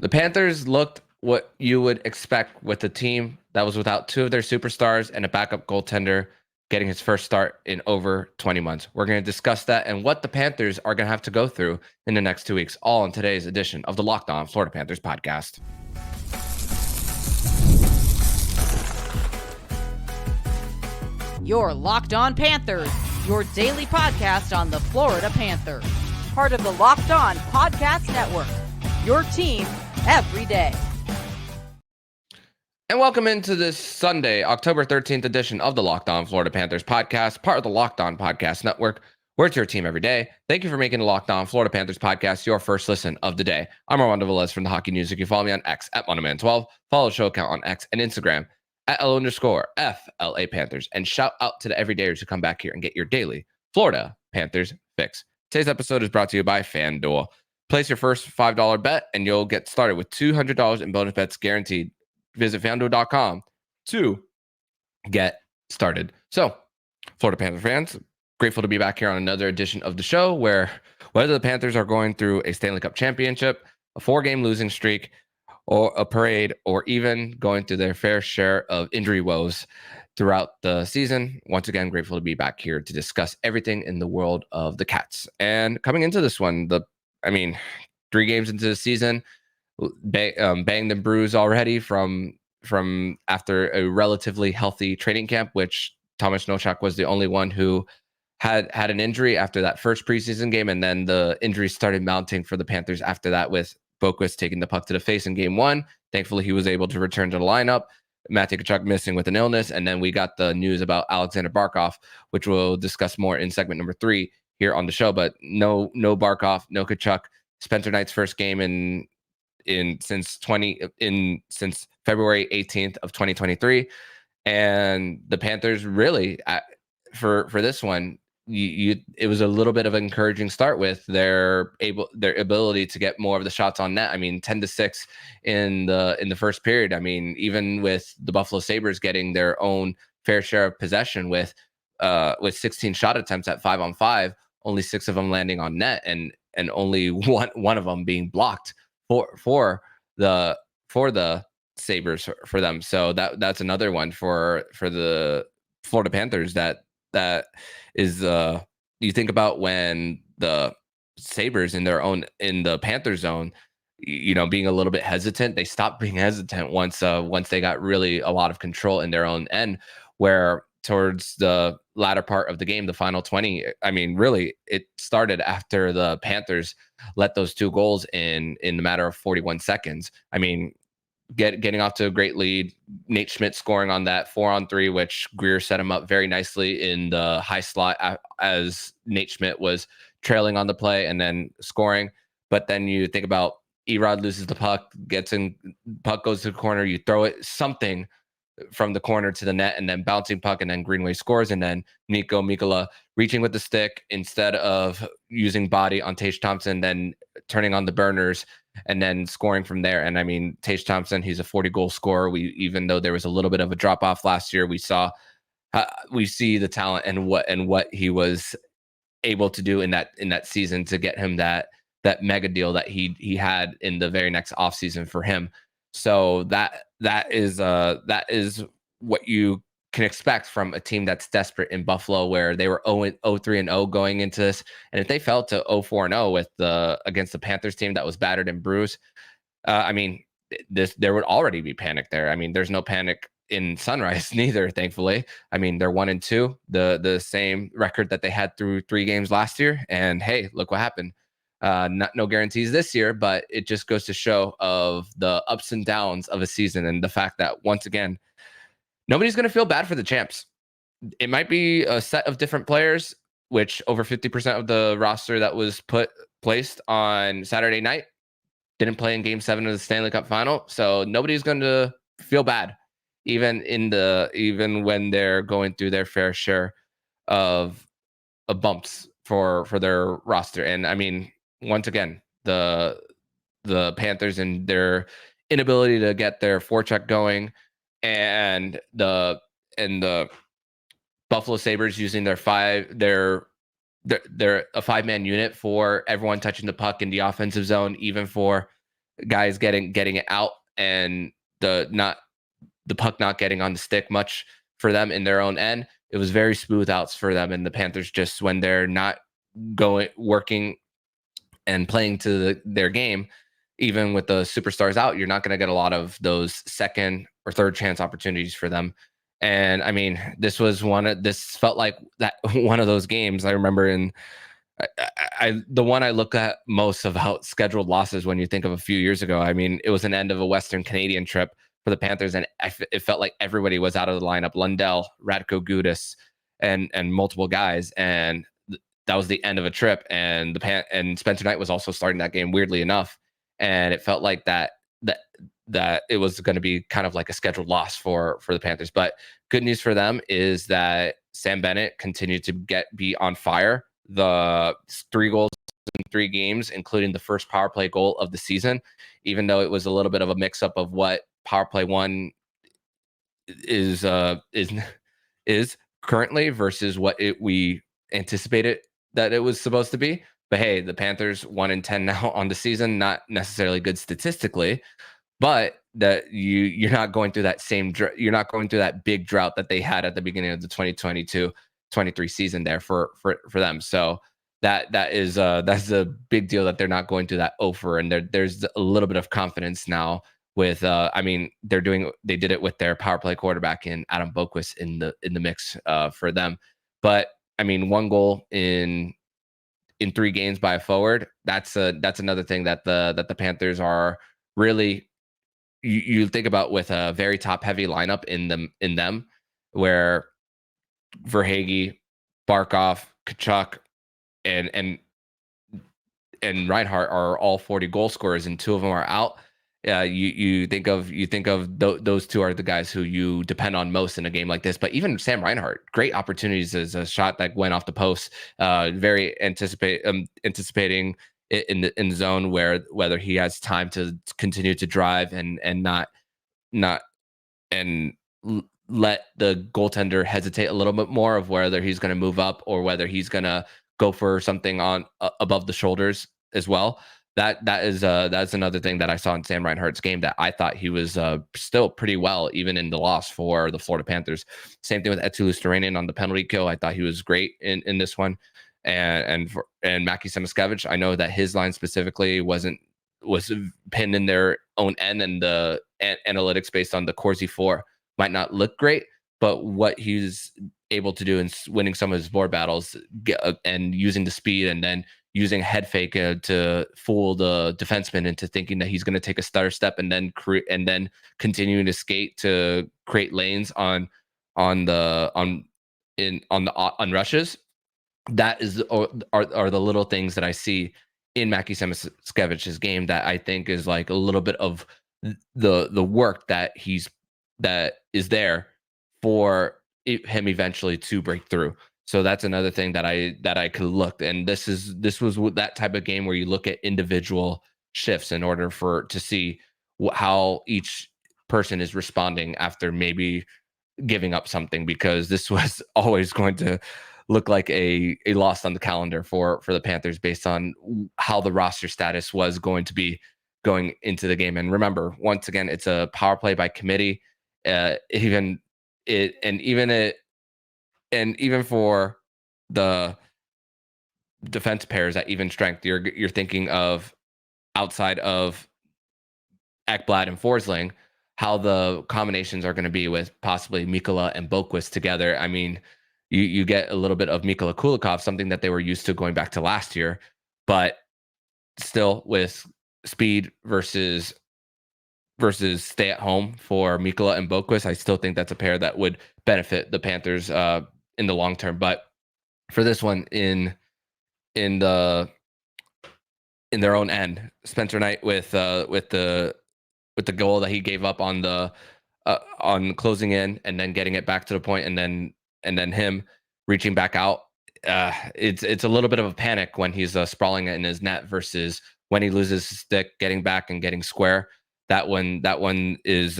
The Panthers looked what you would expect with a team that was without two of their superstars and a backup goaltender getting his first start in over 20 months. We're going to discuss that and what the Panthers are going to have to go through in the next 2 weeks, all in today's edition of the Locked On Florida Panthers podcast. You're Locked On Panthers, your daily podcast on the Florida Panthers. Part of the Locked On Podcast Network, your team every day. And welcome into this Sunday, October 13th edition of the Locked On Florida Panthers podcast, part of the Locked On Podcast Network. We're your team every day. Thank you for making the Locked On Florida Panthers podcast your first listen of the day. I'm Armando Velez from the Hockey News. You can follow me on X at Monoman12. Follow the show account on X and Instagram at L_FLA Panthers. And shout out to the everydayers who come back here and get your daily Florida Panthers fix. Today's episode is brought to you by FanDuel. Place your first $5 bet and you'll get started with $200 in bonus bets guaranteed. Visit FanDuel.com to get started. So, Florida Panther fans, grateful to be back here on another edition of the show where whether the Panthers are going through a Stanley Cup championship, a 4-game losing streak, or a parade, or even going through their fair share of injury woes throughout the season. Once again, grateful to be back here to discuss everything in the world of the Cats. And coming into this one, 3 games into the season, banged and bruised already from after a relatively healthy training camp, which Thomas Tkachuk was the only one who had an injury after that first preseason game, and then the injuries started mounting for the Panthers after that, with Boquist taking the puck to the face in game 1. Thankfully, he was able to return to the lineup. Matthew Tkachuk missing with an illness, and then we got the news about Aleksander Barkov, which we'll discuss more in segment number 3 here on the show. But no Barkov, no Tkachuk. Spencer Knight's first game since February 18th of 2023, and the Panthers really for this one, it was a little bit of an encouraging start with their ability to get more of the shots on net. 10-6 in the first period. Even with the Buffalo Sabres getting their own fair share of possession with 16 shot attempts at 5-on-5, only 6 of them landing on net, and only one of them being blocked for the Sabres for them. So that's another one for the Florida Panthers that is you think about when the Sabres in the Panther zone, being a little bit hesitant. They stopped being hesitant once they got really a lot of control in their own end, where towards the latter part of the game, the final 20, really it started after the Panthers let those 2 goals in the matter of 41 seconds. Getting off to a great lead, Nate Schmidt scoring on that 4-on-3, which Greer set him up very nicely in the high slot as Nate Schmidt was trailing on the play and then scoring. But then you think about Erod loses the puck, puck goes to the corner, you throw it something from the corner to the net, and then bouncing puck, and then Greenway scores, and then Nico Mikkola reaching with the stick instead of using body on Tage Thompson, then turning on the burners and then scoring from there. And Tage Thompson, he's a 40-goal scorer. Even though there was a little bit of a drop off last year, we see the talent and what he was able to do in that season to get him that mega deal that he had in the very next offseason for him. So that is what you can expect from a team that's desperate in Buffalo, where they were 0-3-0 going into this. And if they fell to 0-4-0 against the Panthers team that was battered and bruised, there would already be panic there. There's no panic in Sunrise neither, thankfully. They're 1-2, the same record that they had through 3 games last year. And hey, look what happened. No guarantees this year, but it just goes to show of the ups and downs of a season, and the fact that once again, nobody's going to feel bad for the champs. It might be a set of different players, which over 50% of the roster that was placed on Saturday night didn't play in Game 7 of the Stanley Cup Final. So nobody's going to feel bad, even when they're going through their fair share of bumps for their roster. And once again, the Panthers and their inability to get their forecheck going, and the Buffalo Sabres using their a 5-man unit for everyone touching the puck in the offensive zone, even for guys getting it out, and the puck not getting on the stick much for them in their own end. It was very smooth outs for them, and the Panthers, just when they're not working and playing to their game, even with the superstars out, you're not going to get a lot of those second or third chance opportunities for them. And I mean, this felt like that one of those games. I remember the one I look at most about scheduled losses when you think of a few years ago. I mean, it was an end of a Western Canadian trip for the Panthers, and it felt like everybody was out of the lineup. Lundell, Radko Gudas, and multiple guys, and that was the end of a trip. And and Spencer Knight was also starting that game, weirdly enough, and it felt like that it was going to be kind of like a scheduled loss for the Panthers. But good news for them is that Sam Bennett continued to be on fire. The 3 goals in 3 games, including the first power play goal of the season, even though it was a little bit of a mix up of what power play 1 is currently versus what we anticipated that it was supposed to be. But hey, the Panthers 1-10 now on the season, not necessarily good statistically, but that you're not going through that you're not going through that big drought that they had at the beginning of the 2022-23 season there for them. So that's a big deal that they're not going through that over, and there's a little bit of confidence now with I mean, they did it with their power play quarterback in Adam Boquist in the mix for them. But I mean, 1 goal in 3 games by a forward, that's another thing that the Panthers are really, you think about, with a very top heavy lineup in them where Verhaeghe, Barkov, Tkachuk, and Reinhart are all 40 goal scorers, and 2 of them are out. You think of those 2 are the guys who you depend on most in a game like this. But even Sam Reinhart, great opportunities as a shot that went off the post, very anticipating it in the zone, whether he has time to continue to drive and not and let the goaltender hesitate a little bit more of whether he's going to move up or whether he's going to go for something on above the shoulders as well. That's another thing that I saw in Sam Reinhart's game, that I thought he was still pretty well, even in the loss for the Florida Panthers. Same thing with Eetu Luostarinen on the penalty kill. I thought he was great in this one. And Mackie Samoskevich, I know that his line specifically was pinned in their own end, and the analytics based on the Corsi 4 might not look great, but what he's able to do in winning some of his board battles, and using the speed, and then using a head fake to fool the defenseman into thinking that he's going to take a stutter step, and then continuing to skate to create lanes on rushes. That are the little things that I see in Mackie Samoskevich's game that I think is like a little bit of the work that is there for him eventually to break through. So that's another thing that I could look. And this was that type of game where you look at individual shifts in order to see how each person is responding after maybe giving up something, because this was always going to look like a loss on the calendar for the Panthers based on how the roster status was going to be going into the game. And remember, once again, it's a power play by committee. Even for the defense pairs at even strength, you're thinking of, outside of Ekblad and Forsling, how the combinations are going to be with possibly Mikkola and Boquist together. I mean, you get a little bit of Mikkola Kulikov, something that they were used to going back to last year, but still with speed versus stay at home for Mikkola and Boquist, I still think that's a pair that would benefit the Panthers in the long term. But for this one, in their own end, Spencer Knight with the goal that he gave up on closing in and then getting it back to the point, and then him reaching back out. It's a little bit of a panic when he's sprawling in his net versus when he loses his stick, getting back and getting square. That one is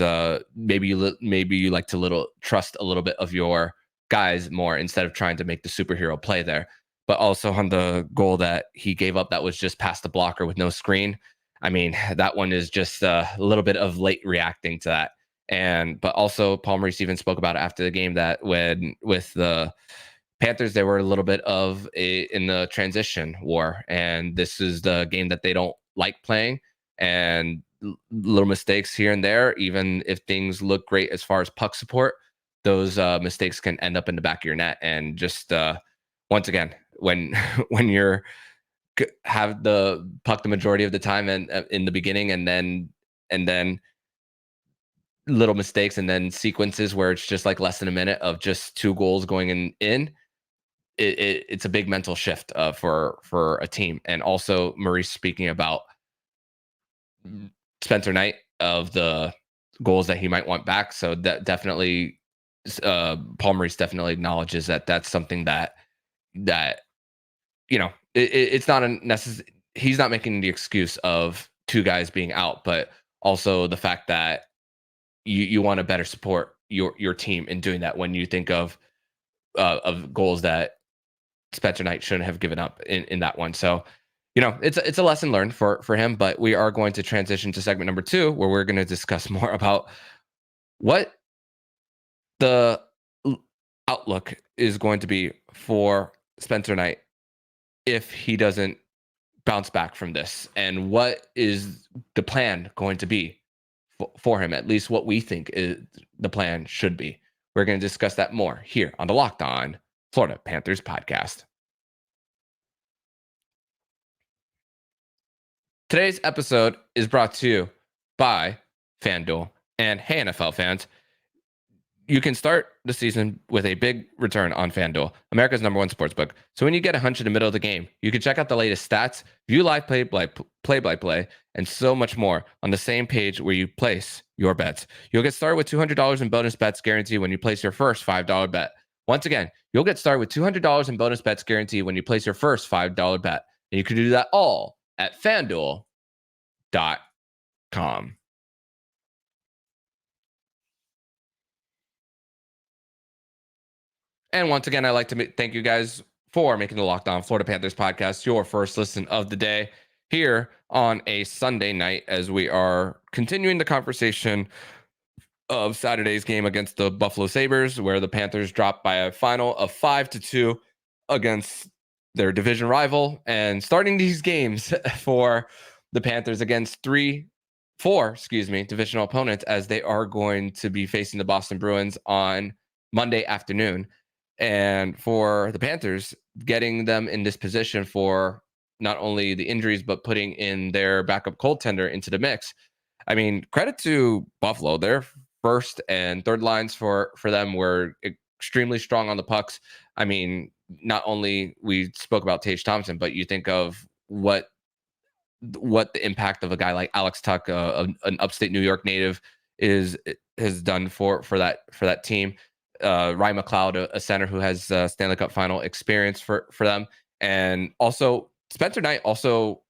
maybe you like to trust a little bit of your guys more instead of trying to make the superhero play there. But also on the goal that he gave up that was just past the blocker with no screen, I mean, that one is just a little bit of late reacting to that. But also Paul Maurice even spoke about it after the game that when with the Panthers, they were a little bit in the transition war, and this is the game that they don't like playing. And little mistakes here and there, even if things look great as far as puck support, those mistakes can end up in the back of your net. And just once again, when when you're have the puck the majority of the time and in the beginning, and then little mistakes and then sequences where it's just like less than a minute of just two goals going in, it's a big mental shift for a team. And also Maurice speaking about Spencer Knight of the goals that he might want back. So that definitely, Paul Maurice definitely acknowledges that that's something that it's not a necessary. He's not making the excuse of two guys being out, but also the fact that you want to better support your team in doing that when you think of goals that Spencer Knight shouldn't have given up in that one. So, it's a lesson learned for him. But we are going to transition to segment number 2, where we're going to discuss more about what the outlook is going to be for Spencer Knight if he doesn't bounce back from this, and what is the plan going to be for him. At least what we think is the plan should be. We're going to discuss that more here on the Locked On Florida Panthers podcast. Today's episode is brought to you by FanDuel. And hey, NFL fans, you can start the season with a big return on FanDuel, America's #1 sportsbook. So when you get a hunch in the middle of the game, you can check out the latest stats, view live play-by-play, and so much more on the same page where you place your bets. You'll get started with $200 in bonus bets guaranteed when you place your first $5 bet. Once again, you'll get started with $200 in bonus bets guaranteed when you place your first $5 bet. And you can do that all at FanDuel.com. And once again, I'd like to thank you guys for making the Locked On Florida Panthers podcast your first listen of the day here on a Sunday night, as we are continuing the conversation of Saturday's game against the Buffalo Sabres, where the Panthers dropped by a final of 5-2 against their division rival, and starting these games for the Panthers against four divisional opponents, as they are going to be facing the Boston Bruins on Monday afternoon. And for the Panthers, getting them in this position for not only the injuries, but putting in their backup goaltender into the mix. I mean, credit to Buffalo. Their first and third lines for them were extremely strong on the pucks. I mean, not only we spoke about Tage Thompson, but you think of what the impact of a guy like Alex Tuck, an upstate New York native, has done for that team. Ryan McLeod, a center who has Stanley Cup final experience for them. And also Spencer Knight also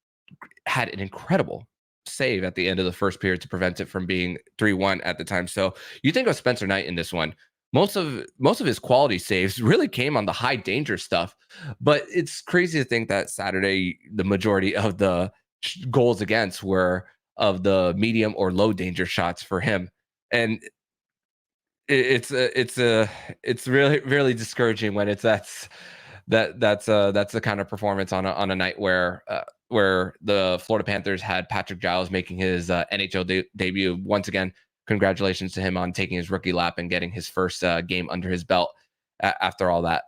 had an incredible save at the end of the first period to prevent it from being 3-1 at the time. So you think of Spencer Knight in this one, most of his quality saves really came on the high danger stuff. But it's crazy to think that Saturday, the majority of the goals against were of the medium or low danger shots for him. And it's really really discouraging when that's the kind of performance on a night where the Florida Panthers had Patrick Giles making his NHL debut. Once again, congratulations to him on taking his rookie lap and getting his first game under his belt after all that,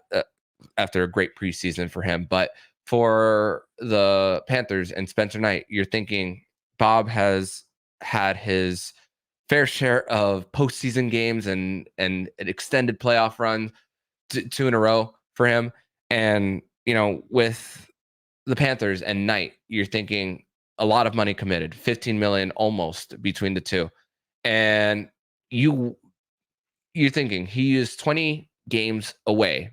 after a great preseason for him. But for the Panthers and Spencer Knight, you're thinking Bob has had his fair share of postseason games and an extended playoff run, 2 in a row for him. And, with the Panthers and Knight, you're thinking a lot of money committed, $15 million almost between the two. And you're thinking he is 20 games away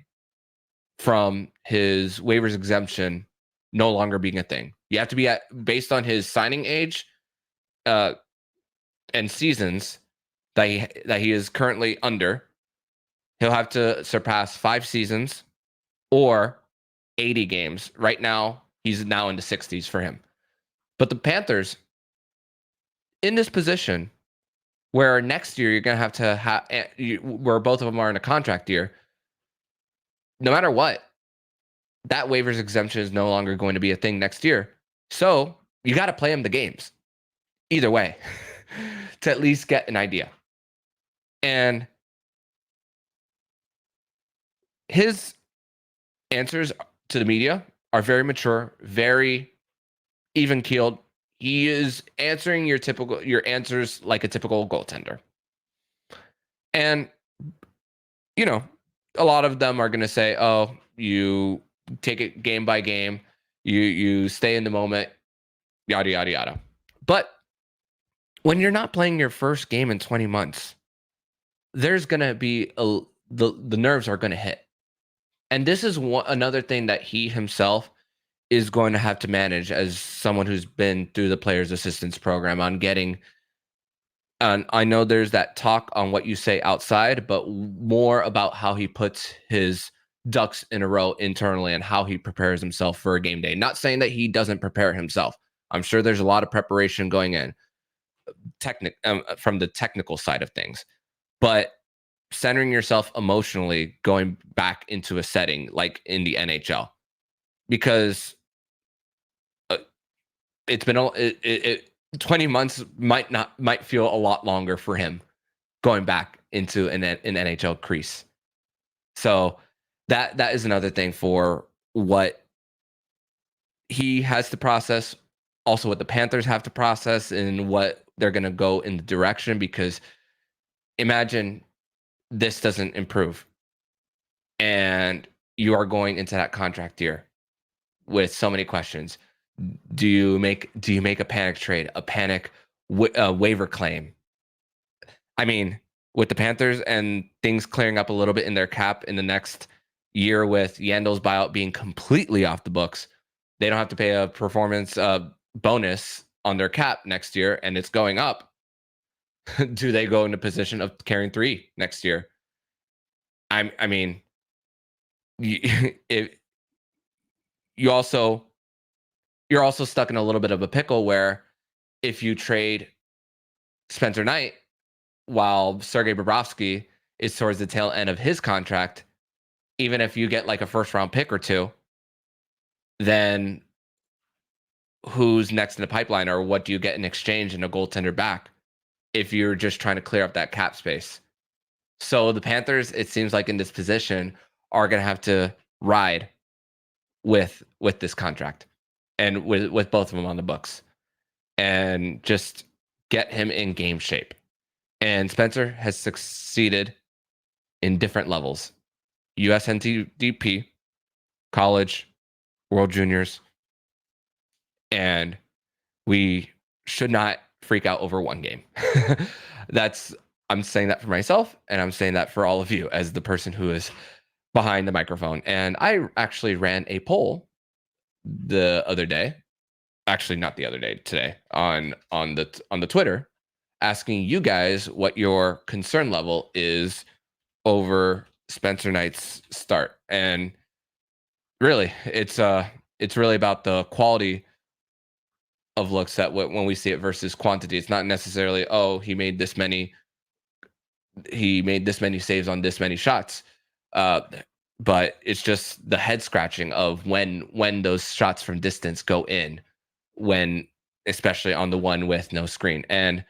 from his waivers exemption no longer being a thing. You have to be based on his signing age, and seasons that he is currently under. He'll have to surpass 5 seasons or 80 games. Right now, he's now in the 60s for him. But the Panthers in this position where next year you're going to have where both of them are in a contract year, no matter what, that waivers exemption is no longer going to be a thing next year. So you got to play him the games either way to at least get an idea. And his answers to the media are very mature, very even keeled. He is answering your answers like a typical goaltender. And, you know, a lot of them are going to say, oh, you take it game by game. You stay in the moment, yada, yada, yada. But when you're not playing your first game in 20 months, there's going to be the nerves are going to hit. And this is another thing that he himself is going to have to manage as someone who's been through the players assistance program on getting. And I know there's that talk on what you say outside, but more about how he puts his ducks in a row internally and how he prepares himself for a game day. Not saying that he doesn't prepare himself. I'm sure there's a lot of preparation going in from the technical side of things, but centering yourself emotionally, going back into a setting like in the NHL, because it's been 20 months might feel a lot longer for him going back into an NHL crease. So that is another thing for what he has to process, also what the Panthers have to process, and what they're going to go in the direction, because imagine this doesn't improve and you are going into that contract year with so many questions. Do you make a panic trade, a panic waiver claim? I mean, with the Panthers and things clearing up a little bit in their cap in the next year, with Yandel's buyout being completely off the books, they don't have to pay a performance bonus on their cap next year, and it's going up. Do they go in a position of carrying 3 next year? I mean, you're also stuck in a little bit of a pickle where if you trade Spencer Knight while Sergei Bobrovsky is towards the tail end of his contract, even if you get like a first round pick or 2, then who's next in the pipeline, or what do you get in exchange in a goaltender back if you're just trying to clear up that cap space? So the Panthers, it seems like in this position, are going to have to ride with this contract and with both of them on the books, and just get him in game shape. And Spencer has succeeded in different levels: USNTDP, college, World Juniors, and we should not freak out over one game. I'm saying that for myself, and I'm saying that for all of you as the person who is behind the microphone. And I actually ran a poll the other day, actually not the other day, today, on the Twitter, asking you guys what your concern level is over Spencer Knight's start. And really, it's really about the quality of looks that when we see it versus quantity. It's not necessarily, oh, he made this many saves on this many shots, but it's just the head scratching of when those shots from distance go in, when especially on the one with no screen. And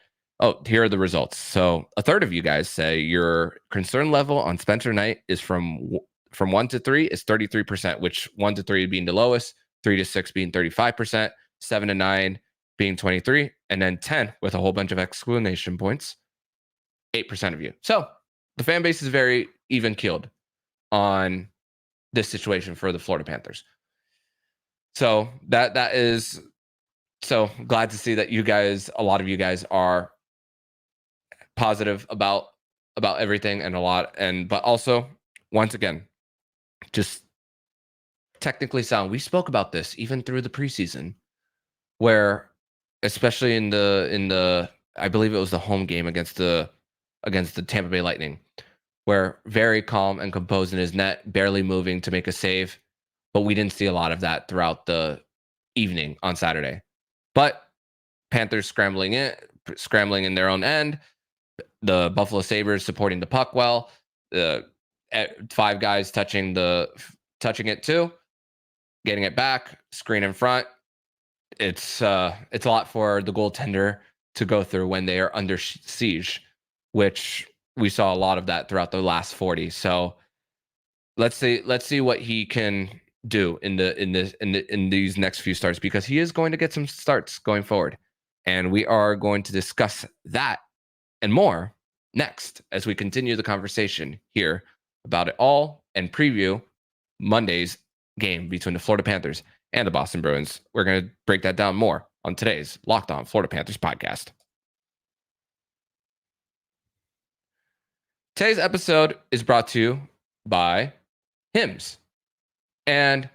here are the results. So a third of you guys say your concern level on Spencer Knight is from 1 to 3 is 33%, which 1 to 3 being the lowest, 3 to 6 being 35%, 7 to 9 being 23, and then 10 with a whole bunch of exclamation points, 8% of you. So the fan base is very even keeled on this situation for the Florida Panthers. So that is so glad to see that you guys, a lot of you guys, are positive about everything, but also, once again, just technically sound. We spoke about this even through the preseason, where especially in the I believe it was the home game against the Tampa Bay Lightning, where very calm and composed in his net, barely moving to make a save. But we didn't see a lot of that throughout the evening on Saturday. But Panthers scrambling in their own end. The Buffalo Sabres supporting the puck well. The 5 guys touching it too, getting it back, screen in front. It's a lot for the goaltender to go through when they are under siege, which we saw a lot of that throughout the last 40. So let's see what he can do in these next few starts, because he is going to get some starts going forward, and we are going to discuss that and more next as we continue the conversation here about it all and preview Monday's game between the Florida Panthers and the Boston Bruins. We're going to break that down more on today's Locked On Florida Panthers podcast. Today's episode is brought to you by Hims. And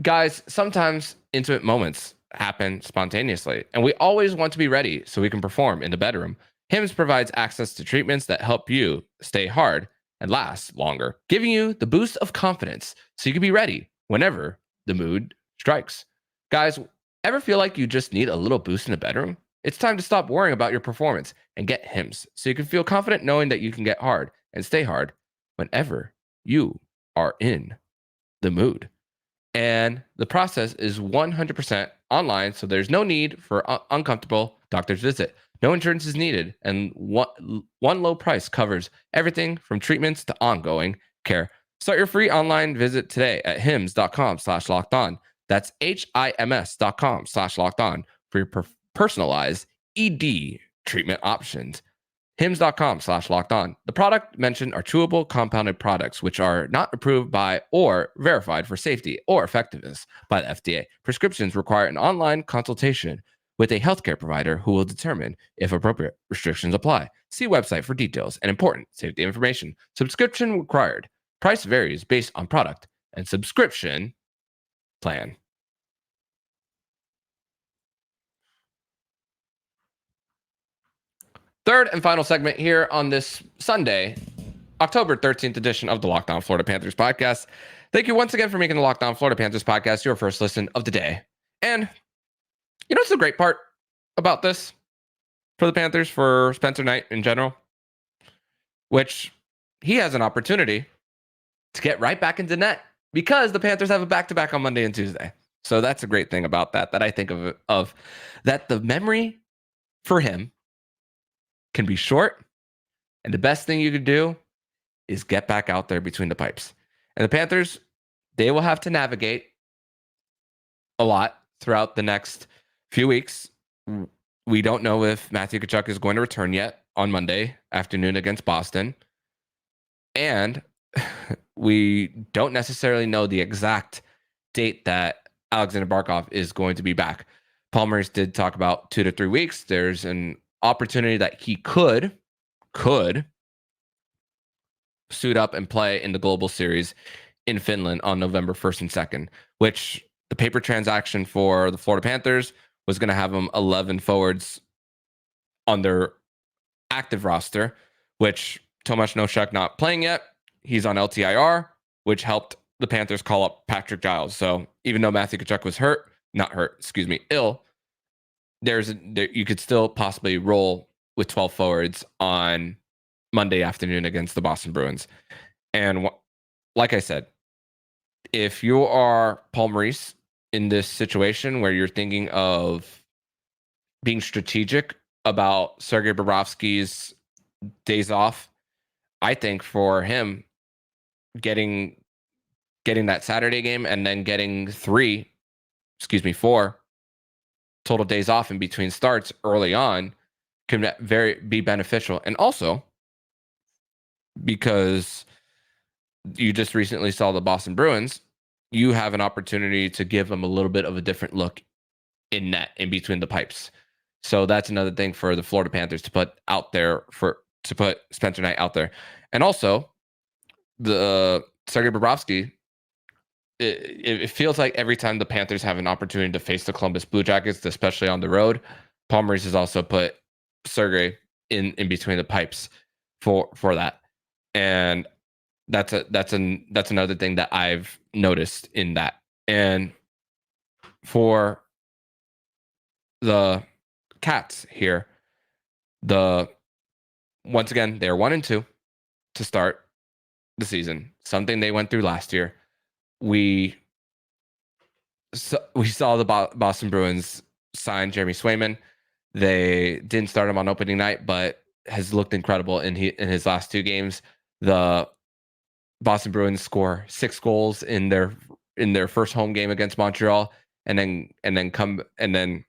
guys, sometimes intimate moments happen spontaneously, and we always want to be ready so we can perform in the bedroom. Hims provides access to treatments that help you stay hard and last longer, giving you the boost of confidence so you can be ready whenever the mood strikes. Guys, ever feel like you just need a little boost in the bedroom? It's time to stop worrying about your performance and get Hims so you can feel confident knowing that you can get hard and stay hard whenever you are in the mood. And the process is 100% online, so there's no need for uncomfortable doctor's visit. No insurance is needed, and one low price covers everything from treatments to ongoing care. Start your free online visit today at hims.com/lockedon. That's HIMS.com/lockedon for your personalized ED treatment options. Hims.com/lockedon. The product mentioned are chewable compounded products, which are not approved by or verified for safety or effectiveness by the FDA. Prescriptions require an online consultation with a healthcare provider who will determine if appropriate. Restrictions apply. See website for details and important safety information. Subscription required. Price varies based on product and subscription plan. Third and final segment here on this Sunday, October 13th edition of the Locked On Florida Panthers podcast. Thank you once again for making the Locked On Florida Panthers podcast your first listen of the day. And you know what's the great part about this for the Panthers, for Spencer Knight in general? Which he has an opportunity to get right back into net because the Panthers have a back-to-back on Monday and Tuesday. So that's a great thing about that I think of that the memory for him can be short, and the best thing you could do is get back out there between the pipes. And the Panthers, they will have to navigate a lot throughout the next few weeks. We don't know if Matthew Tkachuk is going to return yet on Monday afternoon against Boston. And we don't necessarily know the exact date that Aleksander Barkov is going to be back. Paul Maurice did talk about 2 to 3 weeks. There's an opportunity that he could suit up and play in the Global Series in Finland on November 1st and 2nd, which the paper transaction for the Florida Panthers was going to have them 11 forwards on their active roster, which Tomas Nosek not playing yet. He's on LTIR, which helped the Panthers call up Patrick Giles. So even though Matthew Tkachuk was ill, you could still possibly roll with 12 forwards on Monday afternoon against the Boston Bruins. And like I said, if you are Paul Maurice in this situation where you're thinking of being strategic about Sergei Bobrovsky's days off, I think for him getting that Saturday game and then getting 4 total days off in between starts early on can be beneficial. And also because you just recently saw the Boston Bruins, you have an opportunity to give them a little bit of a different look in net in between the pipes. So that's another thing for the Florida Panthers to put out there, to put Spencer Knight out there. And also the Sergei Bobrovsky, it feels like every time the Panthers have an opportunity to face the Columbus Blue Jackets, especially on the road, Paul Maurice has also put Sergei in between the pipes for that. And that's another thing that I've noticed in that. And for the Cats here, once again, they're 1-2 to start the season. Something they went through last year. We saw the Boston Bruins sign Jeremy Swayman. They didn't start him on opening night, but has looked incredible in his last 2 games. The Boston Bruins score 6 goals in their first home game against Montreal, and then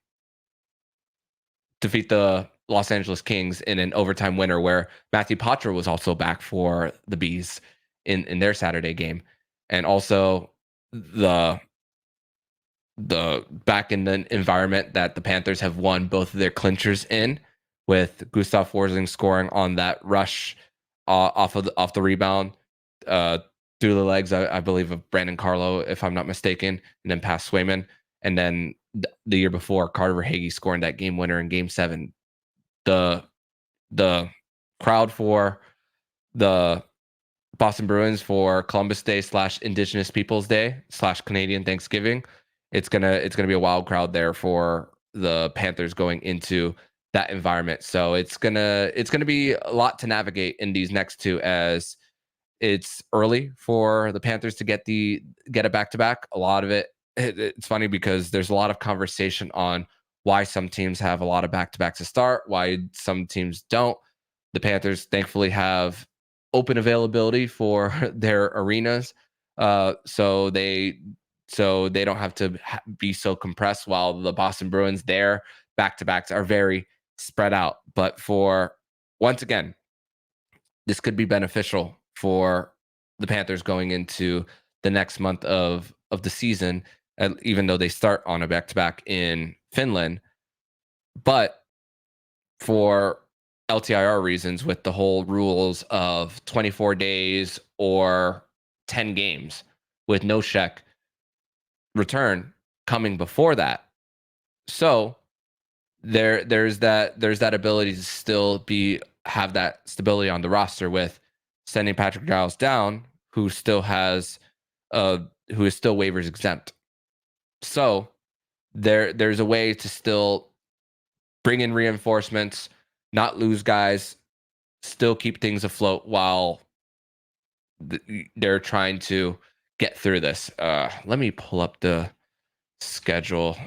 defeat the Los Angeles Kings in an overtime winner, where Matthew Tkachuk was also back for the Bees in their Saturday game, and also the back in the environment that the Panthers have won both of their clinchers in, with Gustav Forsling scoring on that rush off the rebound through the legs, I believe, of Brandon Carlo, if I'm not mistaken, and then past Swayman. And then the year before, Carter Verhaeghe scoring that game winner in Game 7. The crowd for the Boston Bruins for Columbus Day / Indigenous Peoples Day / Canadian Thanksgiving, it's gonna be a wild crowd there for the Panthers going into that environment. So it's gonna be a lot to navigate in these next 2, as it's early for the Panthers to get a back-to-back. A lot of it's funny because there's a lot of conversation on why some teams have a lot of back-to-backs to start, why some teams don't. The Panthers thankfully have open availability for their arenas, so they don't have to be so compressed, while the Boston Bruins, their back-to-backs are very spread out. But once again, this could be beneficial for the Panthers going into the next month of the season, even though they start on a back-to-back in Finland. But for LTIR reasons, with the whole rules of 24 days or 10 games with no check return coming before that. So there's that ability to still have that stability on the roster, with sending Patrick Giles down, who is still waivers exempt. So there's a way to still bring in reinforcements, not lose guys, still keep things afloat while they're trying to get through this. Let me pull up the schedule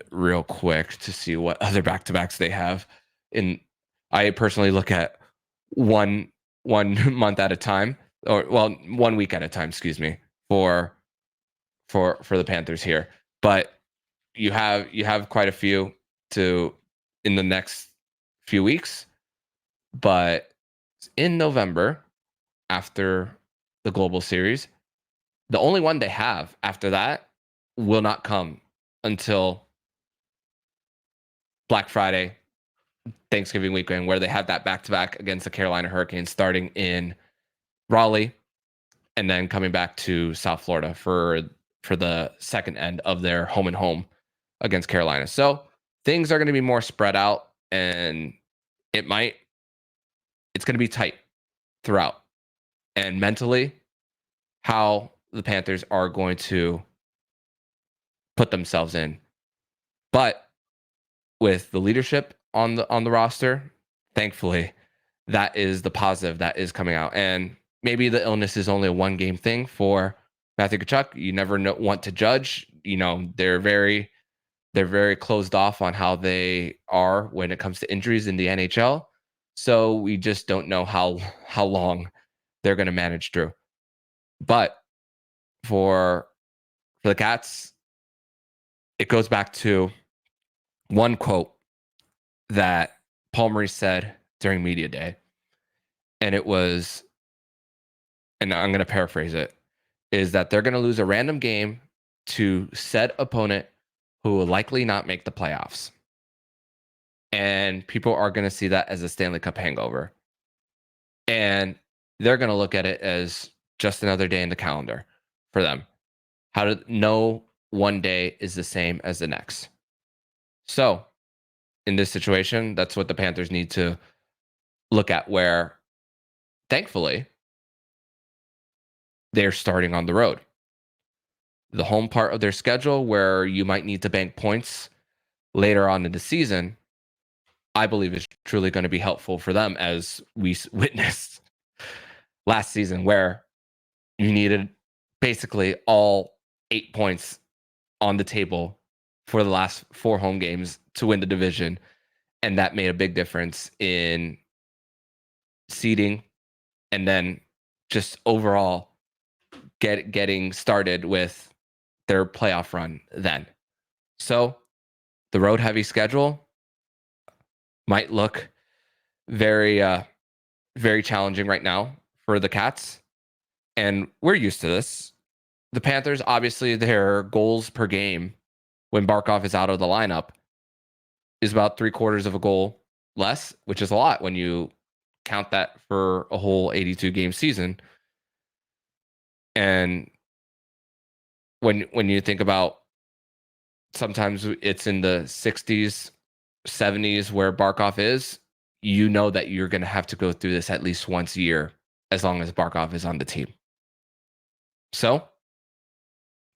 real quick to see what other back-to-backs they have. I personally look at one month at a time, or 1 week at a time, excuse me, for the Panthers here. But you have quite a few in the next few weeks. But in November, after the Global Series, the only one they have after that will not come until Black Friday, Thanksgiving weekend, where they have that back-to-back against the Carolina Hurricanes, starting in Raleigh and then coming back to South Florida for the second end of their home and home against Carolina. So things are going to be more spread out, and it's going to be tight throughout. And mentally, how the Panthers are going to put themselves in. But with the leadership on the roster, thankfully, that is the positive that is coming out. And maybe the illness is only a 1-game thing for Matthew Tkachuk. You never want to judge. They're very closed off on how they are when it comes to injuries in the NHL. So we just don't know how long they're going to manage through. But for the Cats, it goes back to one quote that Paul Maurice said during media day. And it was, and I'm going to paraphrase it, is that they're going to lose a random game to said opponent who will likely not make the playoffs. And people are going to see that as a Stanley Cup hangover. And they're going to look at it as just another day in the calendar for them. No one day is the same as the next. So in this situation, that's what the Panthers need to look at, where thankfully they're starting on the road. The home part of their schedule, where you might need to bank points later on in the season, I believe is truly going to be helpful for them, as we witnessed last season, where you needed basically all 8 points on the table for the last 4 home games to win the division. And that made a big difference in seeding and then just overall getting started with their playoff run then. So the road heavy schedule might look very, very challenging right now for the Cats. And we're used to this. The Panthers, obviously, their goals per game when Barkov is out of the lineup is about 3/4 of a goal less, which is a lot when you count that for a whole 82 game season. And when you think about, sometimes it's in the 60s, 70s where Barkov is, you know that you're going to have to go through this at least once a year as long as Barkov is on the team. So,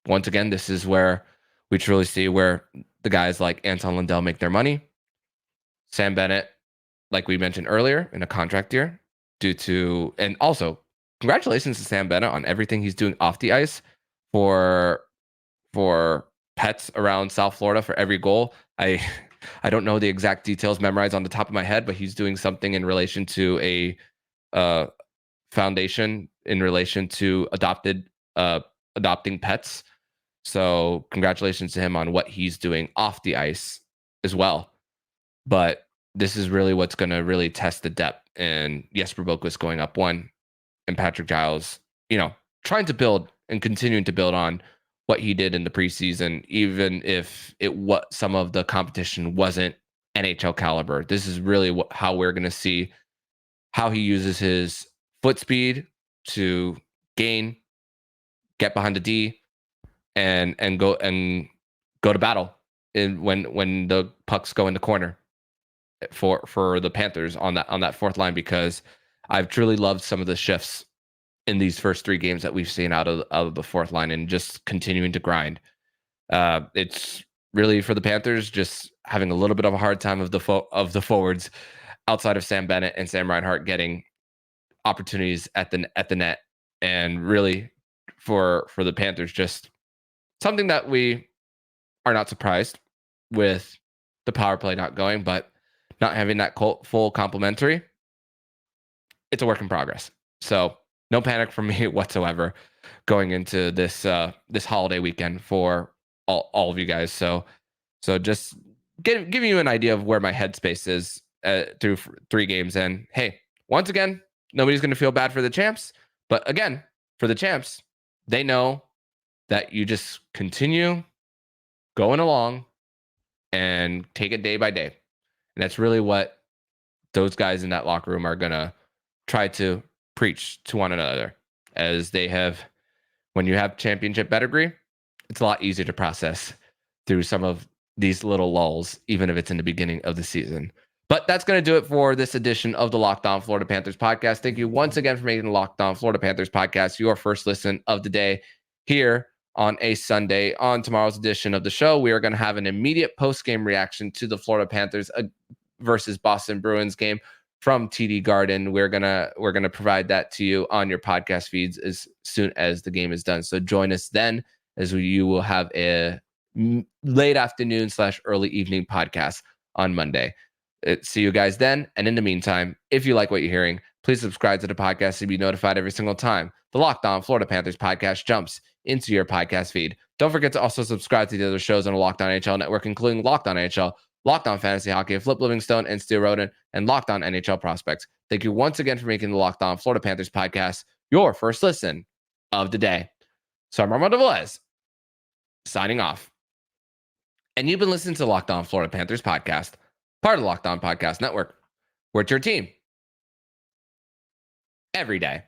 once again, this is where we truly see where the guys like Anton Lundell make their money. Sam Bennett, like we mentioned earlier, in a contract year and also congratulations to Sam Bennett on everything he's doing off the ice for pets around South Florida for every goal. I don't know the exact details memorized on the top of my head, but he's doing something in relation to a foundation in relation to adopting pets. So congratulations to him on what he's doing off the ice as well. But this is really what's going to really test the depth. And Jesper Boquist going up 1, and Patrick Giles, trying to build and continuing to build on what he did in the preseason, even if some of the competition wasn't NHL caliber. This is really how we're going to see how he uses his foot speed to get behind the D and go to battle when the pucks go in the corner for the Panthers on that fourth line, because I've truly loved some of the shifts in these first 3 games that we've seen out of the fourth line and just continuing to grind. It's really, for the Panthers, just having a little bit of a hard time of the forwards outside of Sam Bennett and Sam Reinhart getting opportunities at the net. And really for the Panthers, just something that we are not surprised with the power play not going, but not having that full complementary. It's a work in progress. So no panic from me whatsoever going into this holiday weekend for all of you guys. So just giving you an idea of where my headspace is through 3 games. And hey, once again, nobody's going to feel bad for the champs. But again, for the champs, they know that you just continue going along and take it day by day. And that's really what those guys in that locker room are going to try to preach to one another, as they have. When you have championship pedigree, it's a lot easier to process through some of these little lulls, even if it's in the beginning of the season. But that's going to do it for this edition of the Locked On Florida Panthers podcast. Thank you once again for making the Locked On Florida Panthers podcast your first listen of the day here on a Sunday. On tomorrow's edition of the show, we are going to have an immediate post-game reaction to the Florida Panthers versus Boston Bruins game from TD Garden. We're gonna provide that to you on your podcast feeds as soon as the game is done. So join us then, as you will have a late afternoon / early evening podcast on Monday. See you guys then. And in the meantime, if you like what you're hearing, please subscribe to the podcast to be notified every single time the Locked On Florida Panthers podcast jumps into your podcast feed. Don't forget to also subscribe to the other shows on the Locked On NHL network, including Locked On NHL, Locked On Fantasy Hockey, Flip Livingstone and Steel Roden, and Locked On NHL Prospects. Thank you once again for making the Locked On Florida Panthers podcast your first listen of the day. So I'm Armando Velez, signing off. And you've been listening to the Locked On Florida Panthers podcast, part of the Locked On Podcast Network. We're your team every day.